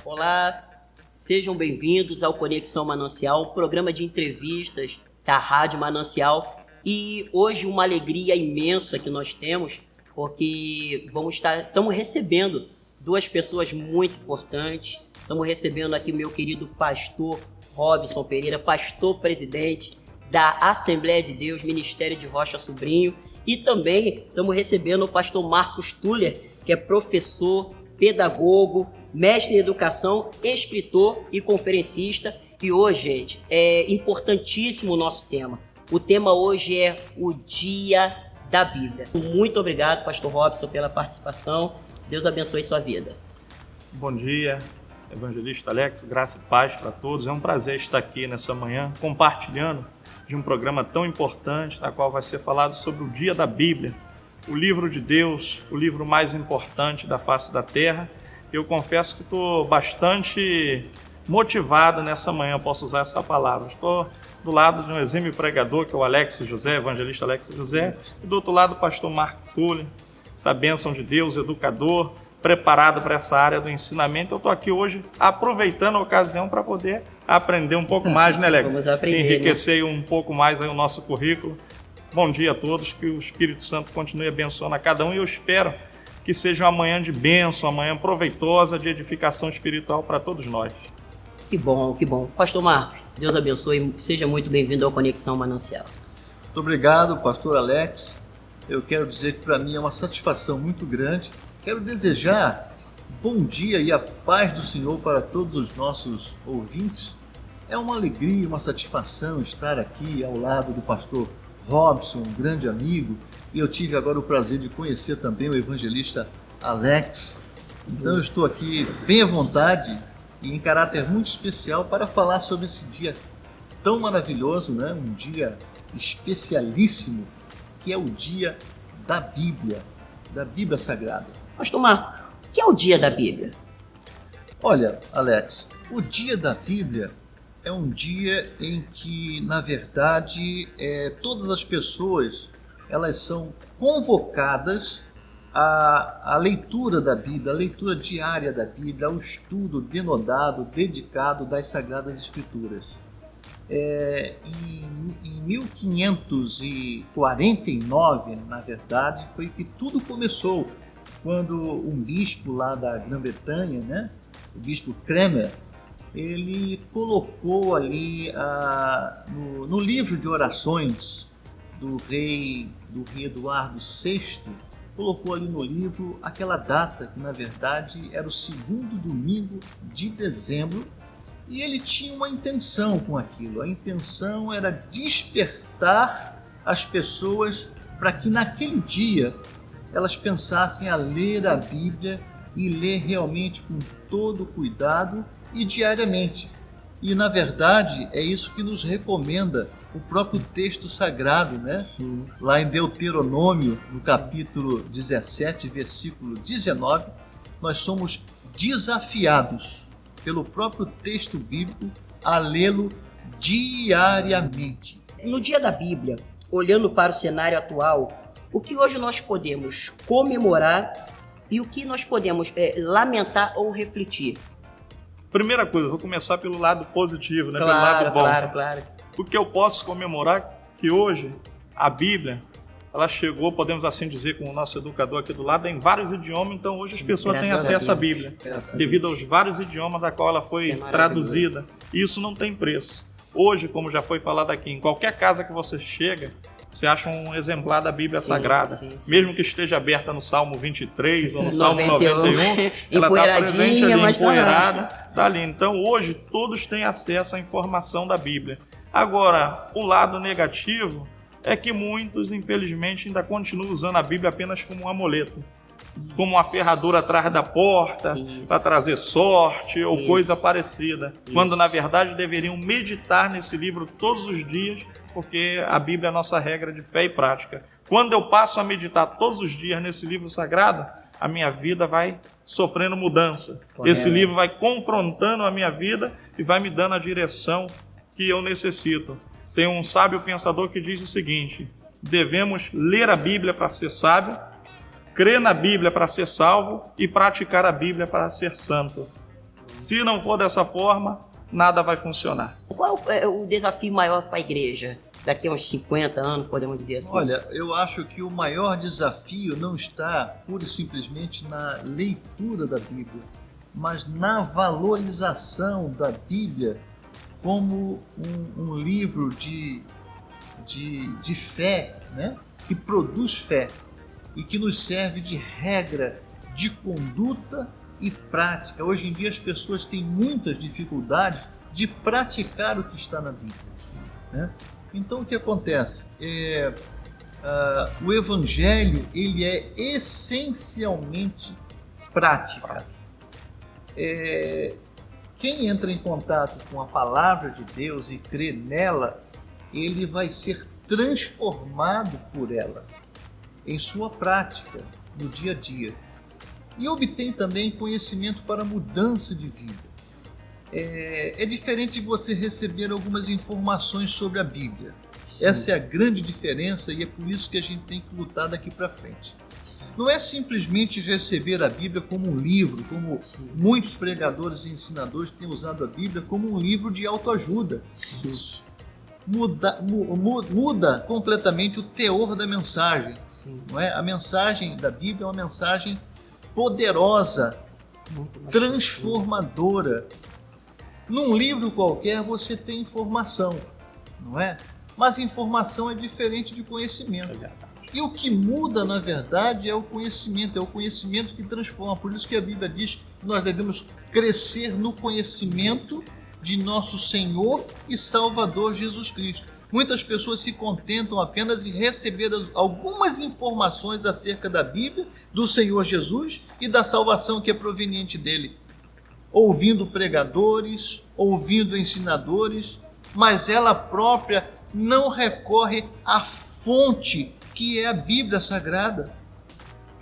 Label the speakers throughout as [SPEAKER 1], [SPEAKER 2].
[SPEAKER 1] Olá, sejam bem-vindos ao Conexão Manancial, programa de entrevistas da Rádio Manancial. E hoje uma alegria imensa que nós temos, porque estamos recebendo duas pessoas muito importantes. Estamos recebendo aqui meu querido pastor Robson Pereira, pastor presidente da Assembleia de Deus, Ministério de Rocha Sobrinho. E também estamos recebendo o pastor Marcos Tuller, que é professor, pedagogo, mestre em educação, escritor e conferencista. E hoje, gente, é importantíssimo o nosso tema. O tema hoje é o Dia da Bíblia. Muito obrigado, pastor Robson, pela participação. Deus abençoe sua vida.
[SPEAKER 2] Bom dia, evangelista Alex, graça e paz para todos. É um prazer estar aqui nessa manhã compartilhando de um programa tão importante, na qual vai ser falado sobre o Dia da Bíblia, o livro de Deus, o livro mais importante da face da terra. Eu confesso que estou bastante motivado nessa manhã, posso usar essa palavra. Estou do lado de um exímio pregador, que é o Alex José, evangelista Alex José, e do outro lado o pastor Marco Tuller, essa bênção de Deus, educador, preparado para essa área do ensinamento. Eu estou aqui hoje aproveitando a ocasião para poder aprender um pouco mais, né, Alex?
[SPEAKER 1] Vamos aprender,
[SPEAKER 2] enriquecer um pouco mais aí o nosso currículo. Bom dia a todos, que o Espírito Santo continue abençoando a cada um, e eu espero que seja uma manhã de bênção, uma manhã proveitosa, de edificação espiritual para todos nós.
[SPEAKER 1] Que bom, que bom. Pastor Marcos, Deus abençoe, seja muito bem-vindo ao Conexão Manancial.
[SPEAKER 3] Muito obrigado, pastor Alex. Eu quero dizer que para mim é uma satisfação muito grande. Quero desejar bom dia e a paz do Senhor para todos os nossos ouvintes. É uma alegria, uma satisfação estar aqui ao lado do pastor Robson, um grande amigo, e eu tive agora o prazer de conhecer também o evangelista Alex. Então eu estou aqui bem à vontade e em caráter muito especial para falar sobre esse dia tão maravilhoso, né? Um dia especialíssimo, que é o Dia da Bíblia Sagrada.
[SPEAKER 1] Pastor Marcos, o que é o Dia da Bíblia?
[SPEAKER 3] Olha, Alex, o Dia da Bíblia é um dia em que, na verdade, todas as pessoas elas são convocadas à leitura da Bíblia, à leitura diária da Bíblia, ao estudo denodado, dedicado das Sagradas Escrituras. Em 1549, na verdade, foi que tudo começou, quando um bispo lá da Grã-Bretanha, né, o bispo Cranmer, ele colocou ali no livro de orações do rei Eduardo VI, colocou ali no livro aquela data que na verdade era o segundo domingo de dezembro, e ele tinha uma intenção com aquilo. A intenção era despertar as pessoas para que naquele dia elas pensassem a ler a Bíblia e ler realmente com todo cuidado e diariamente. E, na verdade, é isso que nos recomenda o próprio texto sagrado, né?
[SPEAKER 1] Sim.
[SPEAKER 3] Lá em Deuteronômio, no capítulo 17, versículo 19, nós somos desafiados pelo próprio texto bíblico a lê-lo diariamente.
[SPEAKER 1] No Dia da Bíblia, olhando para o cenário atual, o que hoje nós podemos comemorar e o que nós podemos lamentar ou refletir?
[SPEAKER 2] Primeira coisa, vou começar pelo lado positivo, né?
[SPEAKER 1] Claro,
[SPEAKER 2] pelo lado bom.
[SPEAKER 1] Claro.
[SPEAKER 2] O que eu posso comemorar que hoje a Bíblia, ela chegou, podemos assim dizer, com o nosso educador aqui do lado, em vários idiomas. Então hoje as pessoas têm acesso à Bíblia, devido aos vários idiomas da qual ela foi traduzida. E isso não tem preço. Hoje, como já foi falado aqui, em qualquer casa que você chega, você acha um exemplar da Bíblia Sagrada. Sim. Mesmo que esteja aberta no Salmo 23 ou no Salmo 91, ela está presente ali, empoeirada, está ali. Então, hoje, todos têm acesso à informação da Bíblia. Agora, o lado negativo é que muitos, infelizmente, ainda continuam usando a Bíblia apenas como um amuleto. Como uma ferradura atrás da porta, para trazer sorte ou coisa parecida. Quando, na verdade, deveriam meditar nesse livro todos os dias, porque a Bíblia é a nossa regra de fé e prática. Quando eu passo a meditar todos os dias nesse livro sagrado, a minha vida vai sofrendo mudança. Esse livro vai confrontando a minha vida e vai me dando a direção que eu necessito. Tem um sábio pensador que diz o seguinte: devemos ler a Bíblia para ser sábio, crer na Bíblia para ser salvo e praticar a Bíblia para ser santo. Se não for dessa forma, nada vai funcionar.
[SPEAKER 1] Qual é o desafio maior para a igreja? Daqui a uns 50 anos, podemos dizer assim?
[SPEAKER 3] Olha, eu acho que o maior desafio não está pura e simplesmente na leitura da Bíblia, mas na valorização da Bíblia como um livro de fé, né? Que produz fé e que nos serve de regra de conduta e prática. Hoje em dia as pessoas têm muitas dificuldades de praticar o que está na Bíblia, né? Então o que acontece? O Evangelho ele é essencialmente prática. Quem entra em contato com a palavra de Deus e crê nela, ele vai ser transformado por ela em sua prática, no dia a dia. E obtém também conhecimento para mudança de vida. É diferente de você receber algumas informações sobre a Bíblia. Sim. Essa é a grande diferença e é por isso que a gente tem que lutar daqui para frente. Não é simplesmente receber a Bíblia como um livro, como muitos pregadores e ensinadores têm usado a Bíblia como um livro de autoajuda. Isso. Muda completamente o teor da mensagem. Não é? A mensagem da Bíblia é uma mensagem poderosa, transformadora. Num livro qualquer você tem informação, não é? Mas informação é diferente de conhecimento. E o que muda, na verdade, é o conhecimento que transforma. Por isso que a Bíblia diz que nós devemos crescer no conhecimento de nosso Senhor e Salvador Jesus Cristo. Muitas pessoas se contentam apenas em receber algumas informações acerca da Bíblia, do Senhor Jesus e da salvação que é proveniente dele. Ouvindo pregadores, ouvindo ensinadores, mas ela própria não recorre à fonte que é a Bíblia Sagrada,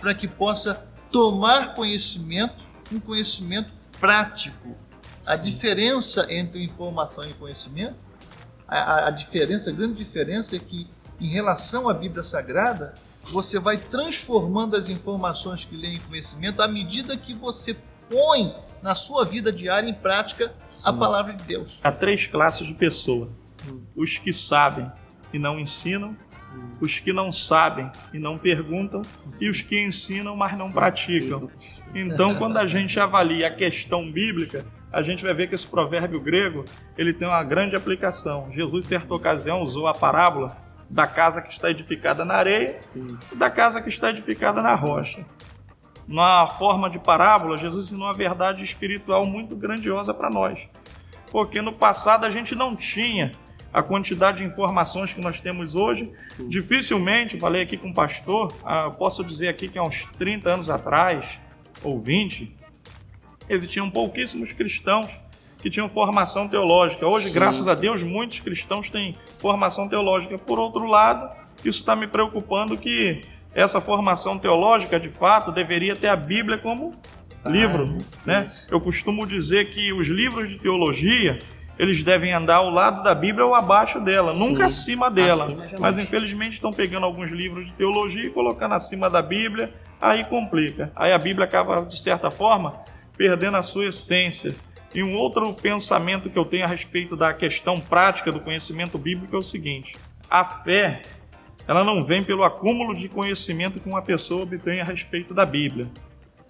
[SPEAKER 3] para que possa tomar conhecimento, um conhecimento prático. A diferença entre informação e conhecimento, a grande diferença é que, em relação à Bíblia Sagrada, você vai transformando as informações que lê em conhecimento à medida que você põe na sua vida diária em prática a palavra de Deus.
[SPEAKER 2] Há 3 classes de pessoas: os que sabem e não ensinam, os que não sabem e não perguntam, e os que ensinam, mas não praticam. Então, quando a gente avalia a questão bíblica, a gente vai ver que esse provérbio grego ele tem uma grande aplicação. Jesus, certa ocasião, usou a parábola da casa que está edificada na areia e da casa que está edificada na rocha. Na forma de parábola, Jesus ensinou uma verdade espiritual muito grandiosa para nós. Porque no passado a gente não tinha a quantidade de informações que nós temos hoje. Sim. Dificilmente, falei aqui com o pastor, posso dizer aqui que há uns 30 anos atrás, ou 20, existiam pouquíssimos cristãos que tinham formação teológica. Hoje, sim, graças a Deus, muitos cristãos têm formação teológica. Por outro lado, isso está me preocupando que essa formação teológica, de fato, deveria ter a Bíblia como livro, né? Eu costumo dizer que os livros de teologia, eles devem andar ao lado da Bíblia ou abaixo dela, sim, nunca acima dela. Mas, infelizmente, estão pegando alguns livros de teologia e colocando acima da Bíblia, aí complica. Aí a Bíblia acaba, de certa forma, perdendo a sua essência. E um outro pensamento que eu tenho a respeito da questão prática do conhecimento bíblico é o seguinte: a fé, ela não vem pelo acúmulo de conhecimento que uma pessoa obtém a respeito da Bíblia,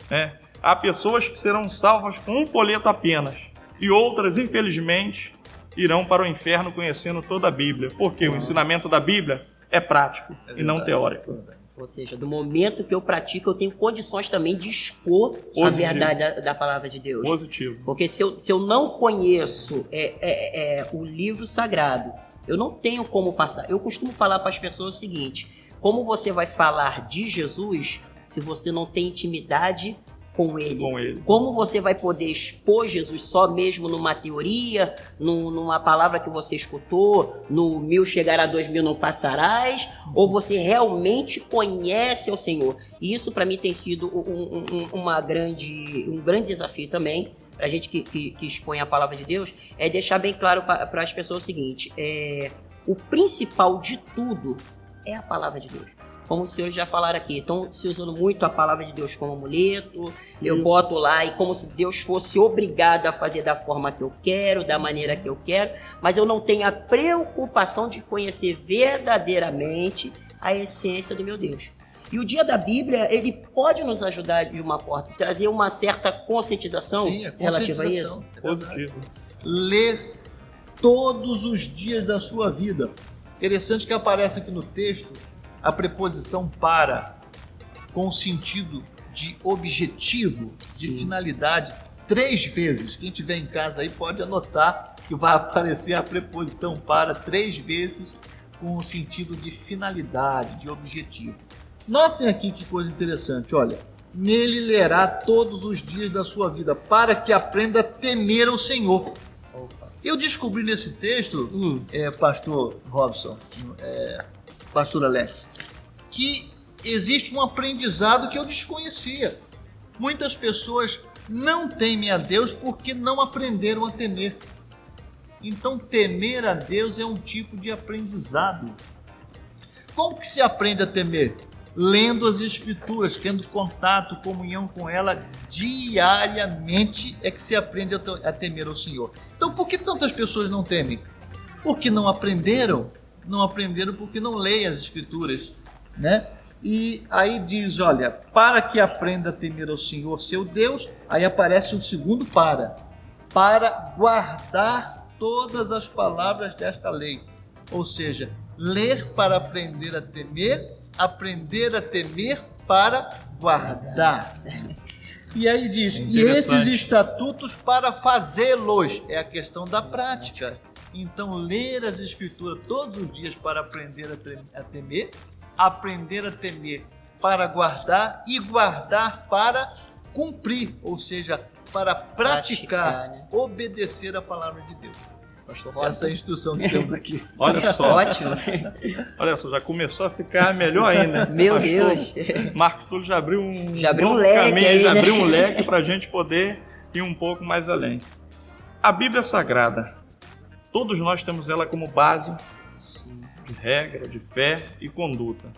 [SPEAKER 2] né? Há pessoas que serão salvas com um folheto apenas, e outras, infelizmente, irão para o inferno conhecendo toda a Bíblia. Porque o ensinamento da Bíblia é prático e não teórico.
[SPEAKER 1] Ou seja, do momento que eu pratico, eu tenho condições também de expor a verdade da palavra de Deus.
[SPEAKER 2] Positivo.
[SPEAKER 1] Porque se eu não conheço o livro sagrado, eu não tenho como passar. Eu costumo falar para as pessoas o seguinte: como você vai falar de Jesus se você não tem intimidade com ele? Como você vai poder expor Jesus só mesmo numa teoria, numa palavra que você escutou, no 1000 chegará a 2000 não passarás, ou você realmente conhece ao Senhor? E isso para mim tem sido um grande desafio também, para a gente que expõe a palavra de Deus, é deixar bem claro para as pessoas o seguinte: o principal de tudo é a palavra de Deus. como os senhores já falaram aqui, estão se usando muito a palavra de Deus como amuleto, eu boto lá e como se Deus fosse obrigado a fazer da forma que eu quero, da maneira que eu quero, mas eu não tenho a preocupação de conhecer verdadeiramente a essência do meu Deus. E o dia da Bíblia, ele pode nos ajudar de uma forma, trazer uma certa conscientização, relativa a isso.
[SPEAKER 2] Positivo.
[SPEAKER 3] Ler todos os dias da sua vida. Interessante que aparece aqui no texto a preposição para, com o sentido de objetivo, de finalidade, 3 vezes. Quem tiver em casa aí pode anotar que vai aparecer a preposição para 3 vezes com o sentido de finalidade, de objetivo. Notem aqui que coisa interessante, olha. Nele lerá todos os dias da sua vida, para que aprenda a temer o Senhor. Eu descobri nesse texto, pastor Robson, pastor Alex, que existe um aprendizado que eu desconhecia. Muitas pessoas não temem a Deus porque não aprenderam a temer. Então, temer a Deus é um tipo de aprendizado. Como que se aprende a temer? Lendo as Escrituras, tendo contato, comunhão com ela diariamente, é que se aprende a temer ao Senhor. Então, por que tantas pessoas não temem? Porque não aprenderam. Não aprenderam porque não leem as Escrituras, né? E aí diz, olha, para que aprenda a temer ao Senhor, seu Deus, aí aparece um segundo para guardar todas as palavras desta lei. Ou seja, ler para aprender a temer para guardar. E aí diz, e esses estatutos para fazê-los, é a questão da prática. Então, ler as Escrituras todos os dias para aprender a temer, aprender a temer para guardar e guardar para cumprir, ou seja, para praticar,
[SPEAKER 1] né?
[SPEAKER 3] Obedecer a palavra de Deus. Essa é a instrução que temos aqui.
[SPEAKER 2] Olha só.
[SPEAKER 1] Ótimo.
[SPEAKER 2] Olha só, já começou a ficar melhor ainda.
[SPEAKER 1] Meu
[SPEAKER 2] Pastor
[SPEAKER 1] Deus.
[SPEAKER 2] Marco Túlio já abriu um
[SPEAKER 1] leque
[SPEAKER 2] caminho,
[SPEAKER 1] aí,
[SPEAKER 2] já
[SPEAKER 1] né?
[SPEAKER 2] abriu um leque para a gente poder ir um pouco mais além. A Bíblia Sagrada, todos nós temos ela como base de regra, de fé e conduta.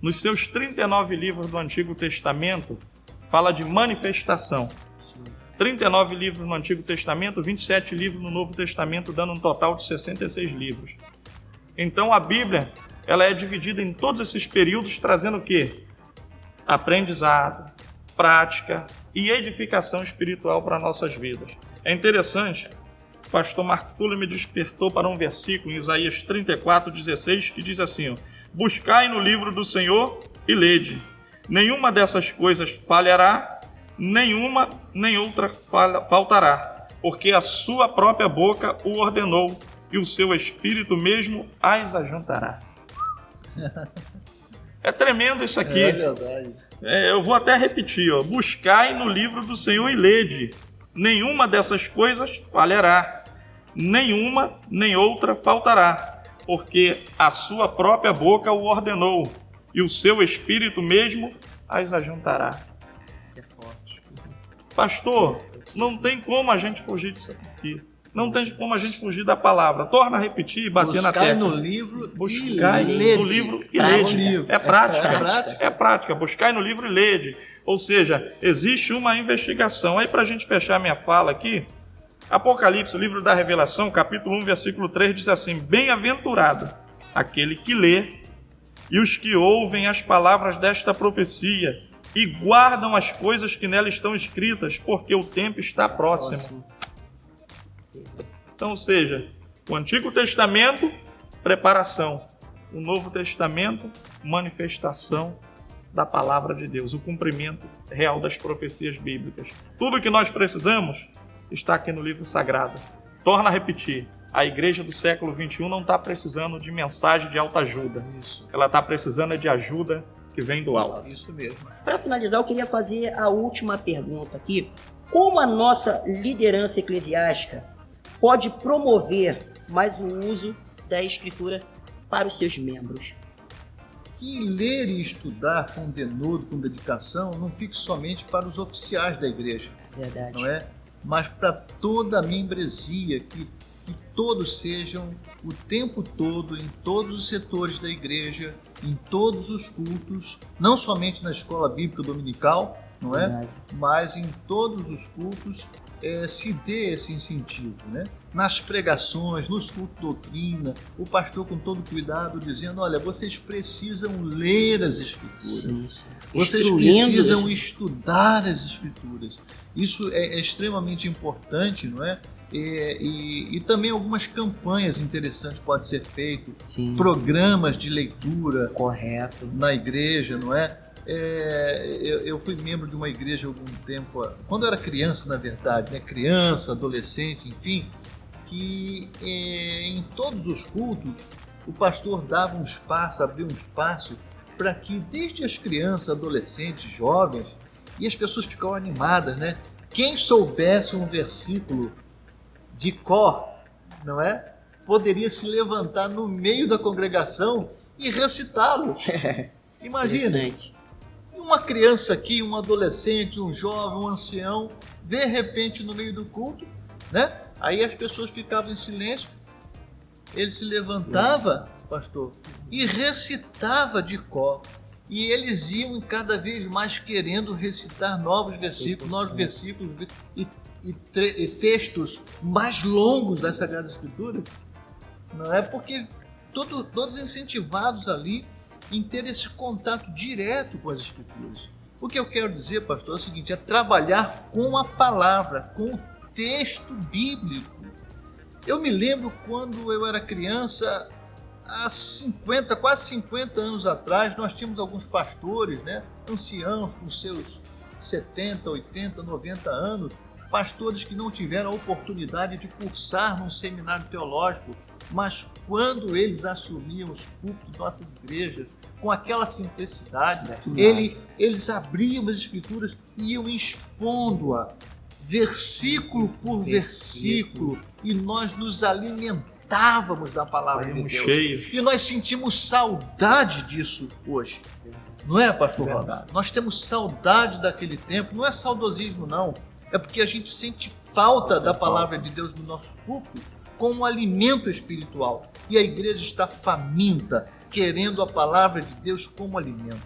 [SPEAKER 2] Nos seus 39 livros do Antigo Testamento, fala de manifestação. 39 livros no Antigo Testamento, 27 livros no Novo Testamento, dando um total de 66 livros. Então a Bíblia, ela é dividida em todos esses períodos, trazendo o quê? Aprendizado, prática e edificação espiritual para nossas vidas. É interessante, o pastor Marco Túlio me despertou para um versículo em Isaías 34:16, que diz assim, ó, buscai no livro do Senhor e lede. Nenhuma dessas coisas falhará, nenhuma nem outra faltará, porque a sua própria boca o ordenou e o seu espírito mesmo as ajuntará. É tremendo isso aqui.
[SPEAKER 3] É verdade.
[SPEAKER 2] Eu vou até repetir, ó. Buscai no livro do Senhor e lede. Nenhuma dessas coisas falhará, nenhuma nem outra faltará, porque a sua própria boca o ordenou e o seu espírito mesmo as ajuntará.
[SPEAKER 1] Isso é forte.
[SPEAKER 2] Pastor, não tem como a gente fugir disso aqui. Não tem como a gente fugir da palavra. Torna a repetir e bater na tecla.
[SPEAKER 3] Buscai no livro
[SPEAKER 2] Buscai
[SPEAKER 3] e lede.
[SPEAKER 2] no livro e lede. É prática.
[SPEAKER 3] É prática.
[SPEAKER 2] É prática. Buscai no livro e lede. Ou seja, existe uma investigação. Aí, para a gente fechar minha fala aqui, Apocalipse, o livro da Revelação, capítulo 1, versículo 3, diz assim, bem-aventurado aquele que lê e os que ouvem as palavras desta profecia e guardam as coisas que nela estão escritas, porque o tempo está próximo. Então, ou seja, o Antigo Testamento, preparação. O Novo Testamento, manifestação da palavra de Deus, o cumprimento real das profecias bíblicas. Tudo o que nós precisamos está aqui no livro sagrado. Torna a repetir, a igreja do século XXI não está precisando de mensagem de autoajuda.
[SPEAKER 3] Isso.
[SPEAKER 2] Ela está precisando de ajuda que vem do alto.
[SPEAKER 3] Isso mesmo.
[SPEAKER 1] Para finalizar, eu queria fazer a última pergunta aqui. Como a nossa liderança eclesiástica pode promover mais o uso da Escritura para os seus membros?
[SPEAKER 3] Que ler e estudar com denodo, com dedicação, não fique somente para os oficiais da igreja,
[SPEAKER 1] Verdade.
[SPEAKER 3] não é? Mas para toda a membresia, que todos sejam o tempo todo, em todos os setores da igreja, em todos os cultos, não somente na escola bíblica dominical, não é?
[SPEAKER 1] Verdade.
[SPEAKER 3] Mas em todos os cultos se dê esse incentivo, né? Nas pregações, nos cultos de doutrina, o pastor com todo cuidado dizendo, olha, vocês precisam ler as Escrituras,
[SPEAKER 1] Sim.
[SPEAKER 3] vocês precisam estudar as Escrituras. Isso é extremamente importante, não é? E também algumas campanhas interessantes podem ser feitas,
[SPEAKER 1] Sim.
[SPEAKER 3] Programas de leitura
[SPEAKER 1] Correto.
[SPEAKER 3] na igreja, não é? Eu fui membro de uma igreja há algum tempo, quando eu era criança, na verdade, né? Criança, adolescente, enfim, que em todos os cultos o pastor dava um espaço, abria um espaço para que desde as crianças, adolescentes, jovens, e as pessoas ficavam animadas, né? Quem soubesse um versículo de cor, não é? Poderia se levantar no meio da congregação e recitá-lo. Imagina, uma criança aqui, um adolescente, um jovem, um ancião, de repente no meio do culto, né? Aí as pessoas ficavam em silêncio, ele se levantava, pastor, e recitava de cor. E eles iam cada vez mais querendo recitar novos versículos e textos mais longos da Sagrada Escritura, não é? Porque todos incentivados ali em ter esse contato direto com as Escrituras. O que eu quero dizer, pastor, é o seguinte, é trabalhar com a palavra, com o texto bíblico. Eu me lembro quando eu era criança, há quase 50 anos atrás, nós tínhamos alguns pastores, né, anciãos com seus 70, 80, 90 anos, pastores que não tiveram a oportunidade de cursar num seminário teológico, mas quando eles assumiam os púlpitos de nossas igrejas, com aquela simplicidade, eles abriam as Escrituras e iam expondo-a, versículo por versículo, e nós nos alimentávamos da palavra de Deus.
[SPEAKER 2] Cheios.
[SPEAKER 3] E nós sentimos saudade disso hoje. Não é, pastor Ronaldo? Nós temos saudade daquele tempo, não é saudosismo não, é porque a gente sente falta da palavra de Deus nos nossos púlpitos como um alimento espiritual. E a igreja está faminta, querendo a palavra de Deus como alimento.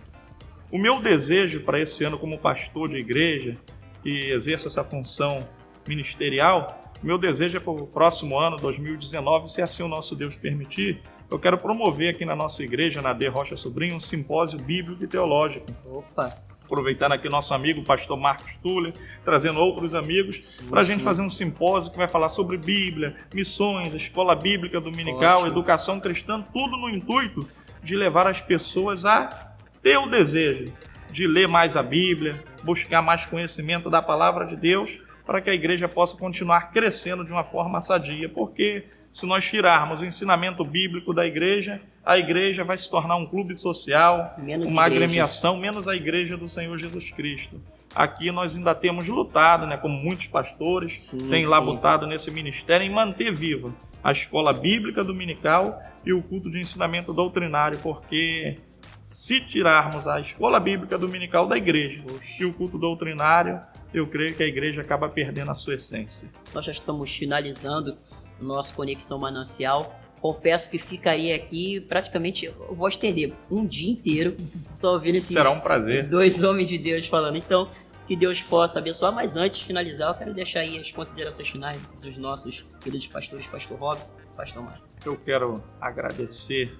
[SPEAKER 2] O meu desejo para esse ano como pastor de igreja, que exerce essa função ministerial, meu desejo é para o próximo ano, 2019, se assim o nosso Deus permitir, eu quero promover aqui na nossa igreja, na D. Rocha Sobrinho, um simpósio bíblico e teológico.
[SPEAKER 1] Opa!
[SPEAKER 2] Aproveitando aqui nosso amigo, o pastor Marcos Tuller, trazendo outros amigos, para a gente fazer um simpósio que vai falar sobre Bíblia, missões, escola bíblica dominical, educação cristã, tudo no intuito de levar as pessoas a ter o desejo de ler mais a Bíblia, buscar mais conhecimento da palavra de Deus, para que a igreja possa continuar crescendo de uma forma sadia, porque se nós tirarmos o ensinamento bíblico da igreja, a igreja vai se tornar um clube social, uma agremiação, menos a igreja do Senhor Jesus Cristo. Aqui nós ainda temos lutado, né, como muitos pastores têm labutado nesse ministério, em manter viva a escola bíblica dominical e o culto de ensinamento doutrinário, porque se tirarmos a escola bíblica dominical da igreja e o culto doutrinário, eu creio que a igreja acaba perdendo a sua essência.
[SPEAKER 1] Nós já estamos finalizando o nosso Conexão Manancial. Confesso que ficaria aqui praticamente, eu vou estender um dia inteiro só ouvindo esses
[SPEAKER 2] Será um prazer.
[SPEAKER 1] Dois homens de Deus falando. Então, que Deus possa abençoar. Mas antes de finalizar, eu quero deixar aí as considerações finais dos nossos queridos pastores, pastor Robson, pastor Marcos.
[SPEAKER 2] Eu quero agradecer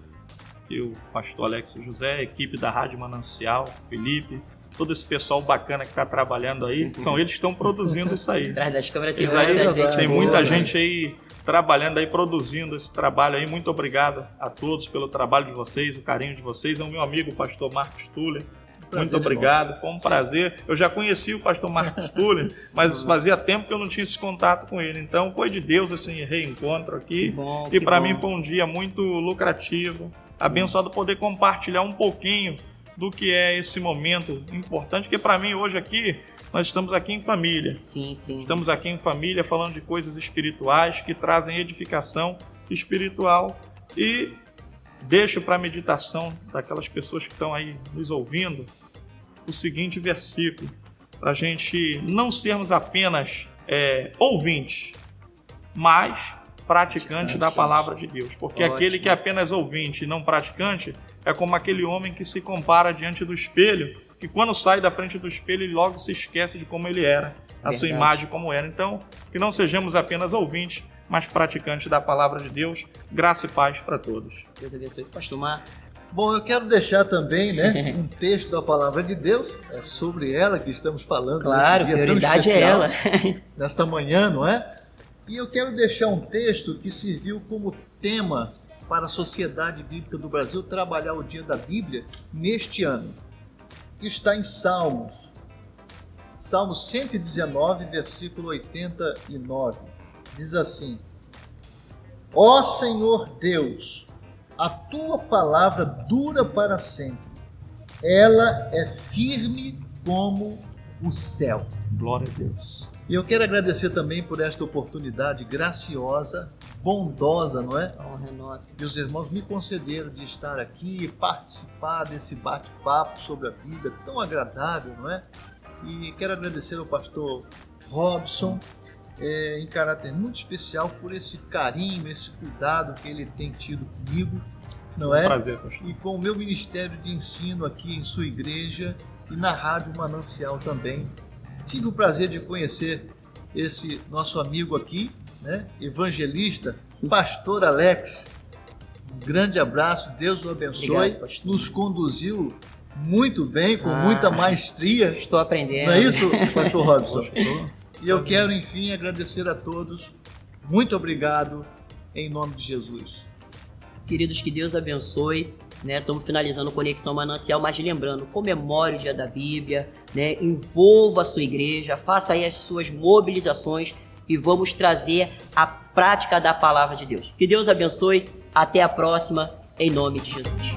[SPEAKER 2] o pastor Alex José, a equipe da Rádio Manancial, Felipe, todo esse pessoal bacana que está trabalhando aí, são eles que estão produzindo isso aí.
[SPEAKER 1] Atrás das câmeras
[SPEAKER 2] tem muita gente aí trabalhando aí, produzindo esse trabalho aí. Muito obrigado a todos pelo trabalho de vocês, o carinho de vocês. É o meu amigo, o pastor Marcos Tuller. Muito obrigado, foi um prazer. Eu já conheci o pastor Marcos Tuller, mas fazia tempo que eu não tinha esse contato com ele. Então foi de Deus esse reencontro aqui. E para mim foi um dia muito lucrativo, abençoado poder compartilhar um pouquinho do que é esse momento importante, que para mim hoje aqui, nós estamos aqui em família.
[SPEAKER 1] Sim.
[SPEAKER 2] Estamos aqui em família falando de coisas espirituais que trazem edificação espiritual. E deixo para a meditação daquelas pessoas que estão aí nos ouvindo o seguinte versículo, para a gente não sermos apenas ouvintes, mas praticante da palavra de Deus. Porque
[SPEAKER 1] Ótimo.
[SPEAKER 2] aquele que é apenas ouvinte e não praticante é como aquele homem que se compara diante do espelho, que quando sai da frente do espelho ele logo se esquece de como ele era, a sua imagem como era. Então, que não sejamos apenas ouvintes, mas praticantes da palavra de Deus. Graça e paz para todos.
[SPEAKER 1] Deus abençoe. Pastor Mar.
[SPEAKER 3] Bom, eu quero deixar também, né, um texto da palavra de Deus. É sobre ela que estamos falando.
[SPEAKER 1] Claro,
[SPEAKER 3] nesse dia
[SPEAKER 1] prioridade
[SPEAKER 3] tão
[SPEAKER 1] é
[SPEAKER 3] especial,
[SPEAKER 1] ela.
[SPEAKER 3] nesta manhã, não é? E eu quero deixar um texto que serviu como tema para a Sociedade Bíblica do Brasil trabalhar o Dia da Bíblia neste ano. Que está em Salmos. Salmos 119, versículo 89. Diz assim: Ó Senhor Deus, a tua palavra dura para sempre. Ela é firme como o céu.
[SPEAKER 2] Glória a Deus.
[SPEAKER 3] E eu quero agradecer também por esta oportunidade graciosa, bondosa, não é?
[SPEAKER 1] A honra é nossa.
[SPEAKER 3] Que os irmãos me concederam de estar aqui e participar desse bate-papo sobre a Bíblia tão agradável, não é? E quero agradecer ao pastor Robson, em caráter muito especial, por esse carinho, esse cuidado que ele tem tido comigo, não é?
[SPEAKER 2] Prazer, pastor.
[SPEAKER 3] E com o meu ministério de ensino aqui em sua igreja e na Rádio Manancial também. Tive o prazer de conhecer esse nosso amigo aqui, né? Evangelista, pastor Alex. Um grande abraço, Deus o abençoe.
[SPEAKER 1] Obrigado, pastor.
[SPEAKER 3] Nos conduziu muito bem, com muita maestria.
[SPEAKER 1] Estou aprendendo.
[SPEAKER 3] Não é isso, pastor Robson? E eu quero, enfim, agradecer a todos. Muito obrigado, em nome de Jesus.
[SPEAKER 1] Queridos, que Deus abençoe. Né? Estamos finalizando o Conexão Manancial, mas lembrando, comemore o Dia da Bíblia, né? Envolva a sua igreja, faça aí as suas mobilizações e vamos trazer a prática da palavra de Deus. Que Deus abençoe. Até a próxima, em nome de Jesus.